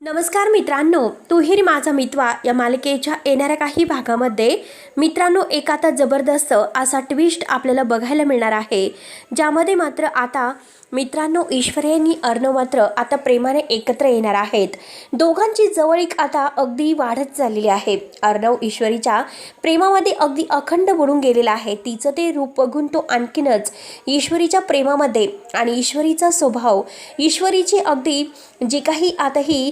नमस्कार मित्रांनो, तुहिरी माझा मितवा या मालिकेच्या येणाऱ्या काही भागामध्ये मित्रांनो एक आता जबरदस्त असा ट्विस्ट आपल्याला बघायला मिळणार आहे, ज्यामध्ये मात्र आता मित्रांनो ईश्वरी आणि अर्णव मात्र आता प्रेमाने एकत्र येणार आहेत। दोघांची जवळीक आता अगदी वाढत चाललेली आहे। अर्णव ईश्वरीच्या प्रेमामध्ये अगदी अखंड बुडून गेलेला आहे। तिचं ते रूप बघून तो आणखीनच ईश्वरीच्या प्रेमामध्ये आणि ईश्वरीचा स्वभाव, ईश्वरीची अगदी जे काही आता ही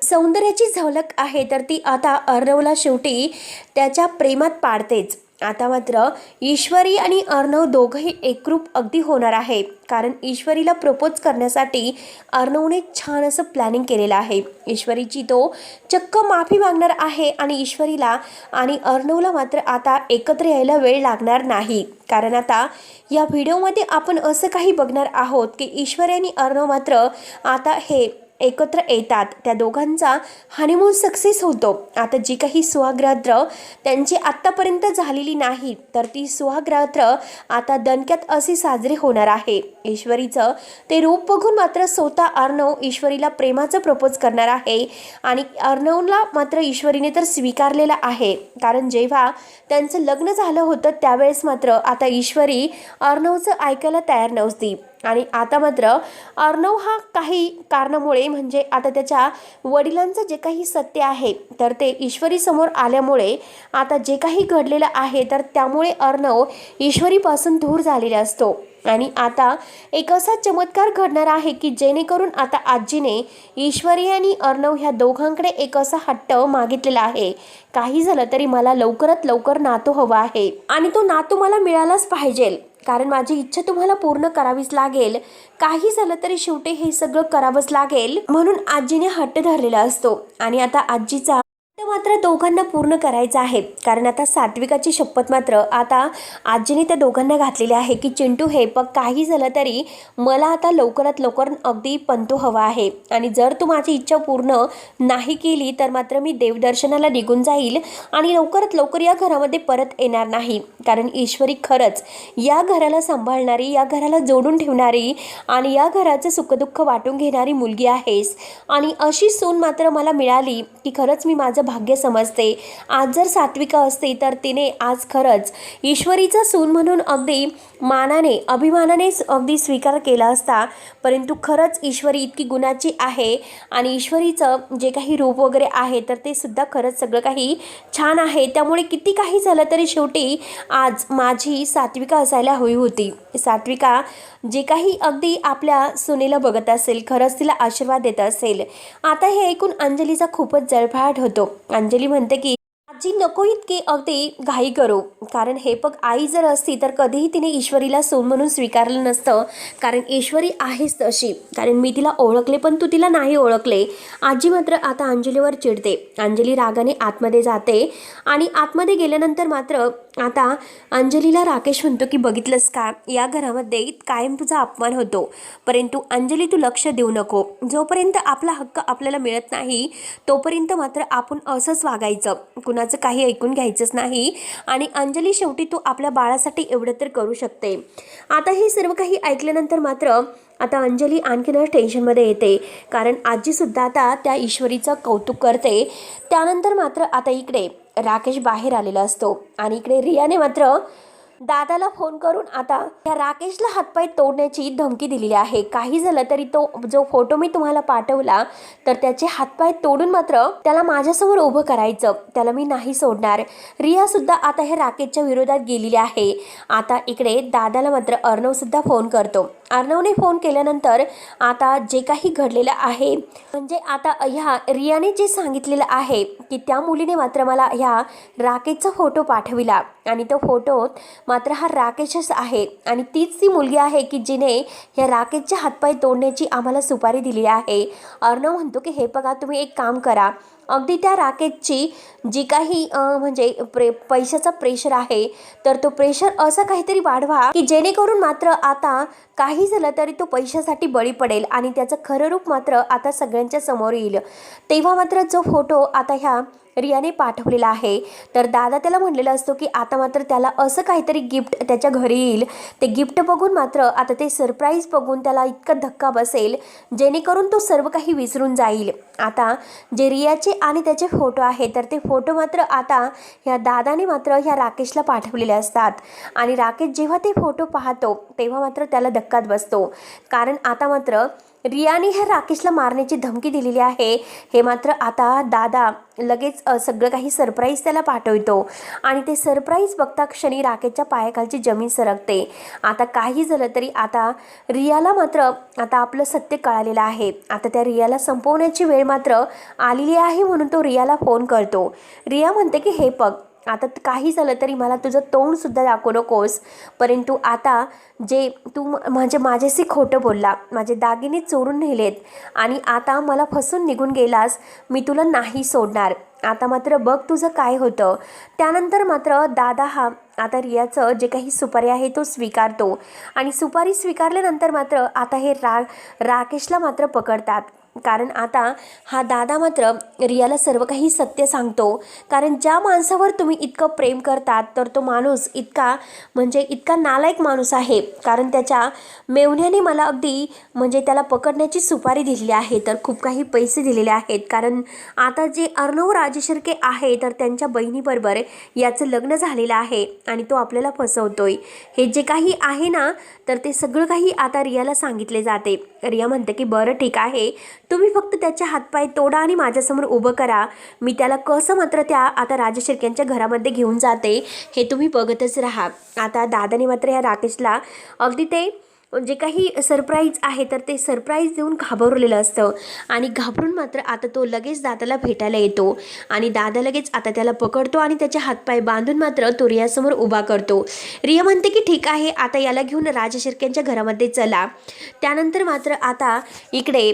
सौंदर्याची झलक आहे तर ती आता अर्णवला शेवटी त्याच्या प्रेमात पाडतेच। आता मात्र ईश्वरी आणि अर्णव दोघंही एकरूप अगदी होणार आहे, कारण ईश्वरीला प्रपोज करण्यासाठी अर्णवने छान असं प्लॅनिंग केलेलं आहे। ईश्वरीची तो चक्क माफी मागणार आहे आणि ईश्वरीला आणि अर्णवला मात्र आता एकत्र यायला वेळ लागणार नाही, कारण आता या व्हिडिओमध्ये आपण असं काही बघणार आहोत की ईश्वरी आणि अर्णव मात्र आता हे एकत्र येतात। त्या दोघांचा हनीमून सक्सेस होतो। आता जी काही सुहागरात्र त्यांची आत्तापर्यंत झालेली नाही तर ती सुहागरात्र आता दणक्यात अशी साजरी होणार आहे। ईश्वरीचं ते रूप बघून मात्र स्वतः अर्णव ईश्वरीला प्रेमाचं प्रपोज करणार आहे आणि अर्णवला मात्र ईश्वरीने तर स्वीकारलेला आहे, कारण जेव्हा त्यांचं लग्न झालं होतं त्यावेळेस मात्र आता ईश्वरी अर्णवचं ऐकायला तयार नव्हती आणि आता मात्र अर्णव हा काही कारणामुळे म्हणजे आता त्याच्या वडिलांचं जे काही सत्य आहे तर ते ईश्वरी समोर आल्यामुळे आता जे काही घडलेलं आहे तर त्यामुळे अर्णव ईश्वरीपासून दूर झालेला असतो आणि आता एक असा चमत्कार घडणार आहे की जेणेकरून आता आजीने ईश्वरी आणि अर्णव ह्या दोघांकडे एक असा हट्ट मागितलेला आहे, काही झालं तरी मला लवकरात लवकर नातू हवा आहे आणि तो नातू मला मिळालाच पाहिजे, कारण माझी इच्छा तुम्हाला पूर्ण करावीच लागेल, काही झालं तरी शेवटी हे सगळं करावंच लागेल म्हणून आजीने हट्ट धरलेला असतो। आणि आता आजीचा मात्र दोघांना पूर्ण करायचं आहे, कारण आता सात्विकाची शपथ मात्र आता आजीने त्या दोघांना घातलेली आहे की चिंटू हे बघ, काही झालं तरी मला आता लवकरात लवकर अगदी पंतू हवा आहे आणि जर तू माझी इच्छा पूर्ण नाही केली तर मात्र मी देवदर्शनाला निघून जाईल आणि लवकरात लवकर या घरामध्ये परत येणार नाही, कारण ईश्वरी खरंच या घराला सांभाळणारी, या घराला जोडून ठेवणारी आणि या घराचं सुखदुःख वाटून घेणारी मुलगी आहेस आणि अशी सून मात्र मला मिळाली की खरंच मी माझं भाग्य समजते। आज जर सात्विका असते तर तिने आज खरंच ईश्वरीचा सून म्हणून अगदी मानाने अभिमानाने अगदी स्वीकार केला असता, परंतु खरंच ईश्वरी इतकी गुणाची आहे आणि ईश्वरीचं जे काही रूप वगैरे आहे तर ते सुद्धा खरंच सगळं काही छान आहे, त्यामुळे किती काही झालं तरी शेवटी आज माझी सात्विका असायला हवी होती। सात्विका जे काही अगदी आपल्या सुनेला बघत असेल, खरंच तिला आशीर्वाद देत असेल। आता हे ऐकून अंजलीचा खूपच जळफळाट होतो। अंजली म्हणते की आजी नको इतकी अगदी घाई करू, कारण हे बघ आई जर असती तर कधीही तिने ईश्वरीला सून म्हणून स्वीकारलं नसतं, कारण ईश्वरी आहेच तशी, कारण मी तिला ओळखले पण तू तिला नाही ओळखले। आजी मात्र आता अंजलीवर चिडते। अंजली रागाने आतमध्ये जाते आणि आतमध्ये गेल्यानंतर मात्र आता अंजलीला राकेश म्हणतो की बघितलंस का, या घरामध्ये कायम तुझा अपमान होतो, परंतु अंजली तू लक्ष देऊ नको, जोपर्यंत आपला हक्क आपल्याला मिळत नाही तोपर्यंत मात्र आपण असंच वागायचं, कुणाचं काही ऐकून घ्यायचंच नाही आणि अंजली शेवटी तू आपल्या बाळासाठी एवढं तर करू शकते। आता हे सर्व काही ऐकल्यानंतर मात्र आता अंजली आणखीनच टेन्शनमध्ये येते, कारण आजीसुद्धा आता त्या ईश्वरीचं कौतुक करते। त्यानंतर मात्र आता इकडे राकेश बाहेर आलेला असतो आणि इकडे रियाने मात्र दादाला फोन करून आता त्या राकेशला हातपाय तोडण्याची धमकी दिलेली आहे। काही झालं तरी तो जो फोटो मी तुम्हाला पाठवला तर त्याचे हातपाय तोडून मात्र त्याला माझ्यासमोर उभं करायचं, त्याला मी नाही सोडणार। रिया सुद्धा आता हे राकेशच्या विरोधात गेलेली आहे। आता इकडे दादाला मात्र अर्णव सुद्धा फोन करतो। अर्णवने फोन केल्यानंतर आता जे काही घडलेलं आहे म्हणजे आता ह्या रियाने जे सांगितलेलं आहे की त्या मुलीने मात्र मला ह्या राकेशचा फोटो पाठविला आणि तो फोटोत मात्र हा राकेशच आहे आणि तीच ती मुलगी आहे की जिने ह्या राकेशचे हातपाय तोडण्याची आम्हाला सुपारी दिली आहे। अर्णव म्हणतो की हे बघा, तुम्ही एक काम करा, अगदी त्या राकेशची जी काही म्हणजे पैशाचा प्रेशर आहे तर तो प्रेशर असं काहीतरी वाढवा की जेणेकरून मात्र आता काही झालं तरी तो पैशासाठी बळी पडेल आणि त्याचं खरं रूप मात्र आता सगळ्यांच्या समोर येईल। तेव्हा मात्र जो फोटो आता ह्या रियाने पाठवलेला आहे. तर दादा त्याला म्हणलेला असतो की आता मात्र त्याला असं काहीतरी गिफ्ट त्याच्या घरी येईल. ते गिफ्ट बघून मात्र आता ते सरप्राईज बघून त्याला इतका धक्का बसेल जेणेकरून तो सर्व काही विसरून जाईल. आता जे रियाचे आणि त्याचे फोटो आहेत तर ते फोटो मात्र आता ह्या दादाने मात्र ह्या राकेशला पाठवलेले असतात. आणि राकेश जेव्हा ते फोटो पाहतो तेव्हा मात्र त्याला धक्काच बसतो. कारण आता मात्र रियाने ह्या राकेशला मारण्याची धमकी दिलेली आहे. हे मात्र आता दादा लगेच सगळं काही सरप्राईज त्याला पाठवतो. आणि ते सरप्राईज बघता क्षणी राकेशच्या पायाखालची जमीन सरकते. आता काही झालं तरी आता रियाला मात्र आता आपलं सत्य कळालेलं आहे. आता त्या रियाला संपवण्याची वेळ मात्र आलेली आहे. म्हणून तो रियाला फोन करतो. रिया म्हणते की हे बघ, आता काही झालं तरी मला तुझं तोंडसुद्धा दाखवू नकोस. परंतु आता जे तू म्हणजे माझ्याशी खोटं बोलला, माझे दागिने चोरून नेलेत आणि आता मला फसून निघून गेलास, मी तुला नाही सोडणार. आता मात्र बघ तुझं काय होतं. त्यानंतर मात्र दादा हा आता रियाचं जे काही सुपारी आहे तो स्वीकारतो. आणि सुपारी स्वीकारल्यानंतर मात्र आता हे राकेशला मात्र पकडतात. कारण आता हा दादा मात्र रियाला सर्व काही सत्य सांगतो. कारण ज्या माणसावर तुम्ही इतकं प्रेम करतात तर तो माणूस इतका नालायक माणूस आहे. कारण त्याच्या मेवण्याने मला अगदी त्याला पकडण्याची सुपारी दिलेली आहे, तर खूप काही पैसे दिलेले आहेत. कारण आता जे अर्णव राजशिर्के आहे तर त्यांच्या बहिणीबरोबर याचं लग्न झालेलं आहे आणि तो आपल्याला फसवतोय. हे जे काही आहे ना तर ते सगळं काही आता रियाला सांगितले जाते. रिया म्हणते की बरं ठीक आहे, तुम्ही फक्त त्याचे हातपाय तोडा आणि माझ्यासमोर उभं करा. मी त्याला कसं मात्र त्या आता राजशिर्क्यांच्या घरामध्ये घेऊन जाते हे तुम्ही बघतच राहा. आता दादाने मात्र या राकेशला अगदी ते जे काही सरप्राईज आहे तर ते सरप्राईज देऊन घाबरलेलं असतं. आणि घाबरून मात्र आता तो लगेच दादाला भेटायला येतो. आणि दादा लगेच आता त्याला पकडतो आणि त्याचे हातपाय बांधून मात्र तो रियासमोर उभा करतो. रिया म्हणते की ठीक आहे, आता याला घेऊन राजशिर्क्यांच्या घरामध्ये चला. त्यानंतर मात्र आता इकडे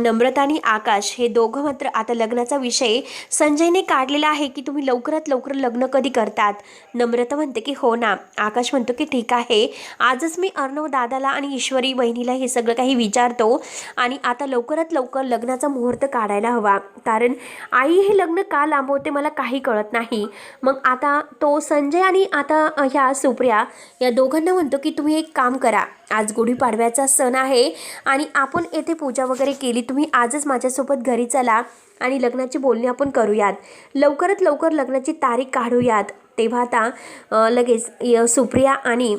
नम्रता आणि आकाश हे दोघं मात्र आता लग्नाचा विषय संजयने काढलेला आहे की तुम्ही लवकरात लवकर लग्न कधी करतात. नम्रता म्हणते की हो ना. आकाश म्हणतो की ठीक आहे, आजच मी अर्णव दादाला आणि ईश्वरी बहिणीला हे सगळं काही विचारतो आणि आता लवकरात लवकर लग्नाचा मुहूर्त काढायला हवा. कारण आई हे लग्न का लांबवते मला काही कळत नाही. मग आता तो संजय आणि आता ह्या सुप्रिया या दोघांना म्हणतो की तुम्ही एक काम करा, आज गुढीपाडव्याचा सण आहे आणि आपण येथे पूजा वगैरे केली, तुम्ही आजच माझ्यासोबत घरी चला आणि लग्नाची बोलणी आपण करूयात. लवकरात लवकर लग्नाची तारीख काढूयात. तेव्हा आता लगेच सुप्रिया आणि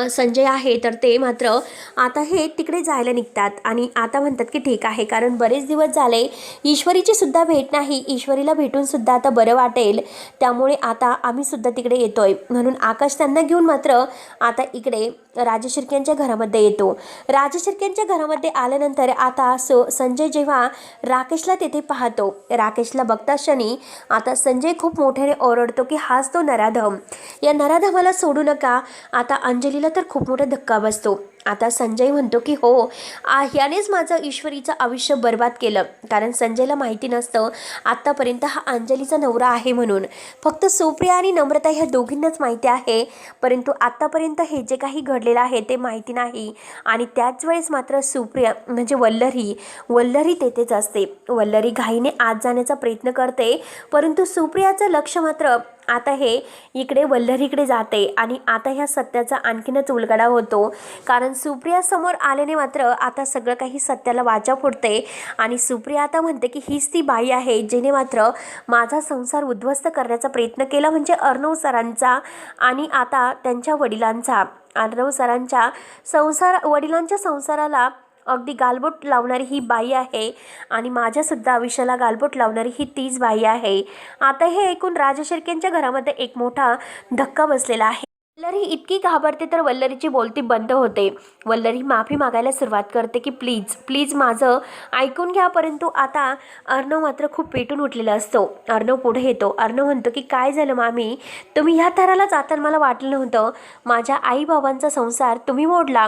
संजय आहे तर ते मात्र आता हे तिकडे जायला निघतात. आणि आता म्हणतात की ठीक आहे, कारण बरेच दिवस झाले ईश्वरीची सुद्धा भेट नाही, ईश्वरीला भेटून सुद्धा आता बरं वाटेल, त्यामुळे आता आम्ही सुद्धा तिकडे येतोय. म्हणून आकाश त्यांना घेऊन मात्र आता इकडे राजशिर्क्यांच्या घरामध्ये येतो. राजशिर्क्यांच्या घरामध्ये आल्यानंतर आता संजय जेव्हा राकेशला तेथे पाहतो, राकेशला बघता क्षणी आता संजय खूप मोठ्याने ओरडतो की हाच तो नराधम, या नराधमाला सोडू नका. आता अंजलीला तर खूप मोठा धक्का बसतो. आता संजय म्हणतो की हो, ह्यानेच माझं ईश्वरीचं आयुष्य बर्बाद केलं. कारण संजयला माहिती नसतं आत्तापर्यंत हा अंजलीचा नवरा आहे म्हणून. फक्त सुप्रिया आणि नम्रता ह्या दोघींनाच माहिती आहे, परंतु आत्तापर्यंत हे जे काही घडलेलं आहे ते माहिती नाही. आणि त्याच वेळेस मात्र सुप्रिया वल्लरी तेथेच असते. वल्लरी घाईने आत जाण्याचा प्रयत्न करते, परंतु सुप्रियाचं लक्ष मात्र आता हे इकडे वल्लरीकडे जाते. आणि आता ह्या सत्याचा आणखीनच उलगडा होतो. कारण सुप्रिया समोर आल्याने मात्र आता सगळं काही सत्याला वाचा फुटते. आणि सुप्रिया आता म्हणते की हीच ती बाई आहे जिने मात्र माझा संसार उद्ध्वस्त करण्याचा प्रयत्न केला, म्हणजे अर्णव सरांचा आणि आता त्यांच्या वडिलांचा. अर्णव सरांच्या वडिलांच्या संसाराला अगदी गालबोट लावणारी ही बाई आहे आणि माझ्यासुद्धा आयुष्याला गालबोट लावणारी ही तीच बाई आहे. आता हे ऐकून राजशिर्केंच्या घरामध्ये एक मोठा धक्का बसलेला आहे. वल्लरी इतकी घाबरते तर वल्लरीची बोलती बंद होते. वल्लरी माफी मागायला सुरुवात करते की प्लीज प्लीज माझं ऐकून घ्या. परंतु आता अर्णव मात्र खूप पेटून उठलेला असतो. अर्णव पुढे येतो. अर्णव म्हणतो की काय झालं मामी, तुम्ही ह्या थराला जाताना मला वाटलं नव्हतं. माझ्या आईबाबांचा संसार तुम्ही मोडला.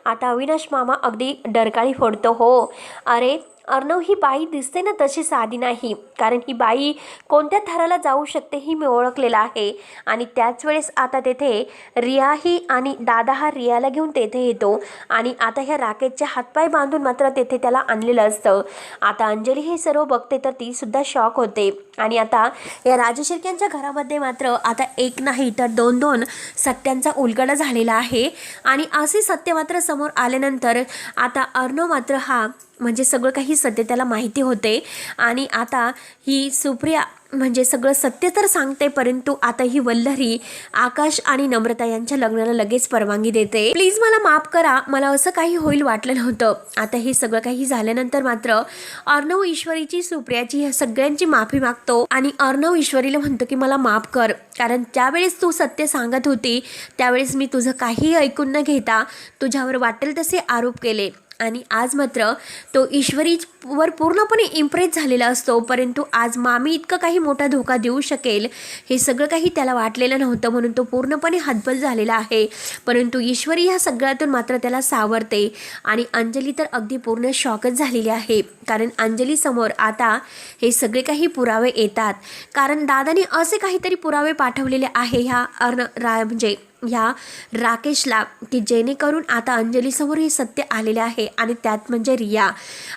आता अविनाश मामा अगदी डरकाळी फोडतो. हो, अरे अर्णव, ही बाई दिसते ना तशी साधी नाही, कारण ही बाई कोणत्या थराला जाऊ शकते ही मी ओळखलेलं आहे. आणि त्याच वेळेस आता तेथे रियाही आणि दादा हा रियाला घेऊन तेथे येतो आणि आता ह्या राकेशचे हातपाय बांधून मात्र तेथे त्याला आणलेलं असतं. आता अंजली हे सर्व बघते तर ती सुद्धा शॉक होते. आणि आता या राजशिर्क्यांच्या घरामध्ये मात्र आता एक नाही तर दोन दोन सत्यांचा उलगडा झालेला आहे. आणि असे सत्य मात्र समोर आल्यानंतर आता अर्णव मात्र हा म्हणजे सगळं काही सत्य त्याला माहिती होते. आणि आता ही सुप्रिया म्हणजे सगळं सत्य तर सांगते, परंतु आता ही वल्लरी आकाश आणि नम्रता यांच्या लग्नाला लगेच परवानगी देते. प्लीज मला माफ करा, मला असं काही होईल वाटलं नव्हतं. आता हे सगळं काही झाल्यानंतर मात्र अर्णव ईश्वरीची, सुप्रियाची ह्या सगळ्यांची माफी मागतो आणि अर्णव ईश्वरीला म्हणतो की मला माफ कर, कारण त्यावेळेस तू सत्य सांगत होती त्यावेळेस मी तुझं काही ऐकून न घेता तुझ्यावर वाटेल तसे आरोप केले. आणि आज मात्र तो ईश्वरीवर पूर्णपणे इम्प्रेस झालेला असतो, परंतु आज मामी इतकं काही मोठा धोका देऊ शकेल हे सगळं काही त्याला वाटलेलं नव्हतं, म्हणून तो पूर्णपणे हतबल झालेला आहे. परंतु ईश्वरी ह्या सगळ्यातून मात्र त्याला सावरते. आणि अंजली तर अगदी पूर्ण शॉकच झालेली आहे, कारण अंजली समोर आता हे सगळे काही पुरावे येतात. कारण दादाने असे काहीतरी पुरावे पाठवलेले आहे ह्या म्हणजे ह्या राकेशला, की जेणेकरून आता अंजलीसमोर हे सत्य आलेले आहे. आणि त्यात म्हणजे रिया.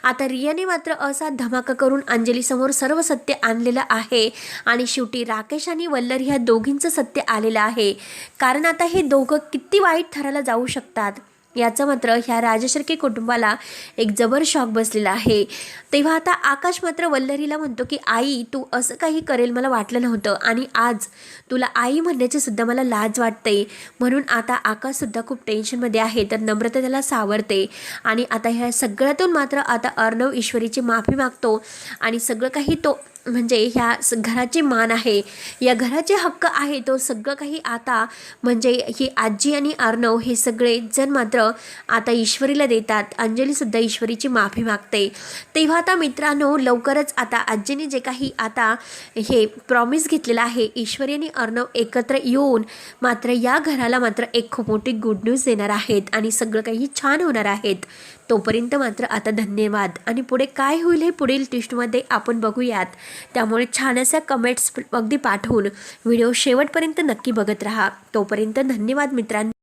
आता रियाने मात्र असा धमाका करून अंजलीसमोर सर्व सत्य आणलेलं आहे. आणि शेवटी राकेश आणि वल्लरी ह्या दोघींचं सत्य आलेलं आहे. कारण आता हे दोघं किती वाईट थराला जाऊ शकतात याचं मात्र ह्या राजशिर्के कुटुंबाला एक जबर शॉक बसलेला आहे. तेव्हा आता आकाश मात्र वल्लरीला म्हणतो की आई, तू असं काही करेल मला वाटलं नव्हतं, आणि आज तुला आई म्हणण्याची सुद्धा मला लाज वाटते. म्हणून आता आकाशसुद्धा खूप टेन्शनमध्ये आहे. तर नम्रता त्याला सावरते. आणि आता ह्या सगळ्यातून मात्र आता अर्णव ईश्वरीची माफी मागतो. आणि सगळं काही तो म्हणजे ह्या घराची मान आहे, या घराचे हक्क आहे, तो सगळं काही आता म्हणजे ही आजी आणि अर्णव हे सगळे जण मात्र आता ईश्वरीला देतात. अंजलीसुद्धा ईश्वरीची माफी मागते. तेव्हा आता मित्रांनो, लवकरच आता आजीने जे काही आता हे प्रॉमिस घेतलेलं आहे, ईश्वरी आणि अर्णव एकत्र येऊन मात्र या घराला मात्र एक खूप मोठी गुड न्यूज देणार आहेत आणि सगळं काही छान होणार आहेत. तोपर्यंत मात्र आता धन्यवाद. आणि पुढे काय होईल हे पुढील ट्विस्टमध्ये आपण बघूयात. त्यामुळे छान अशा कमेंट्स अगदी पाठवून व्हिडिओ शेवटपर्यंत नक्की बघत राहा. तोपर्यंत धन्यवाद मित्रांनो.